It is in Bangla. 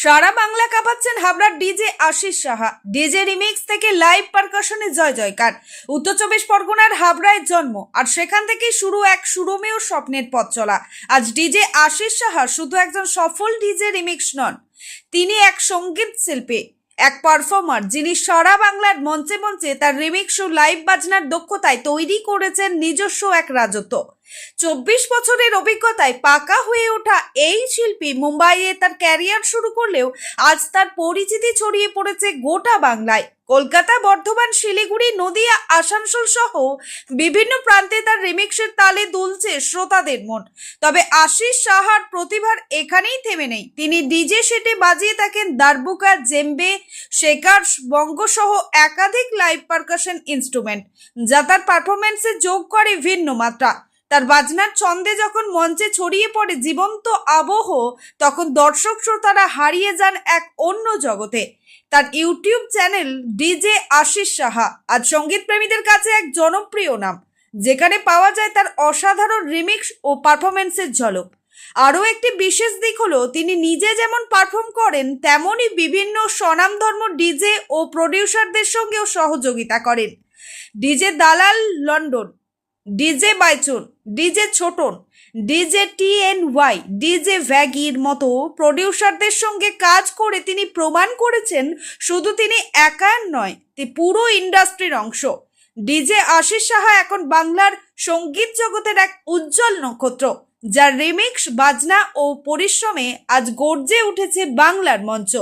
সারা বাংলা কাঁপাচ্ছেন হাবড়ার DJ Ashis Saha. DJ remix থেকে লাইভ পারকাশনে জয় জয়কার। উত্তর চব্বিশ পরগনার হাবড়ায় জন্ম, আর সেখান থেকেই শুরু এক সুরমেয় স্বপ্নের পথ চলা। আজ ডিজে আশিস সাহা শুধু একজন সফল ডিজে রিমিক্স নন, তিনি এক সঙ্গীত শিল্পী, এক পারফর্মার, যিনি সারা বাংলার মঞ্চে মঞ্চে তার রিমিক্স ও লাইভ বাজনার দক্ষতায় তৈরি করেছেন নিজস্ব এক রাজত্ব। 24 বছরের অভিজ্ঞতায় পাকা হয়ে ওঠা এই শিল্পী মুম্বাইয়ে তার ক্যারিয়ার শুরু করলেও আজ তার পরিচিতি ছড়িয়ে পড়েছে গোটা বাংলায়। কলকাতা, বর্ধমান, শিলিগুড়ি, নদিয়া, আসানসোল সহ বিভিন্ন প্রান্তে তার রিমিক্সের তালে দুলছে শ্রোতাদের মন। তবে আশিস সাহার প্রতিভার এখানেই থেমে নেই। তিনি ডিজে সেটে বাজিয়ে থাকেন দারবুকা, জেম্বে, শেকার, বঙ্গ সহ একাধিক লাইভ পারকাশন ইনস্ট্রুমেন্ট, যা তার পারফরমেন্সে যোগ করে ভিন্ন মাত্রা। তার বাজনার ছন্দে যখন মঞ্চে ছড়িয়ে পড়ে জীবন্ত আবহ, তখন দর্শক শ্রোতারা হারিয়ে যান এক অন্য জগতে। তার YouTube channel DJ Ashis Saha আজ সঙ্গীত প্রেমীদের কাছে এক জনপ্রিয় নাম, যেখানে পাওয়া যায় তার অসাধারণ রিমিক্স ও পারফরমেন্সের ঝলক। আরও একটি বিশেষ দিক হলো, তিনি নিজে যেমন পারফর্ম করেন, তেমনই বিভিন্ন স্বনামধর্ম ডিজে ও প্রডিউসারদের সঙ্গেও সহযোগিতা করেন। DJ Dalal London, DJ Baichung, DJ Chhoton, DJ TNY, DJ ভ্যাগির মতো প্রডিউসারদের সঙ্গে কাজ করে তিনি প্রমাণ করেছেন শুধু তিনি একা নয়, তিনি পুরো ইন্ডাস্ট্রির অংশ। ডিজে আশিস সাহা এখন বাংলার সঙ্গীত জগতের এক উজ্জ্বল নক্ষত্র, যার রিমিক্স, বাজনা ও পরিশ্রমে আজ গর্জে উঠেছে বাংলার মঞ্চ।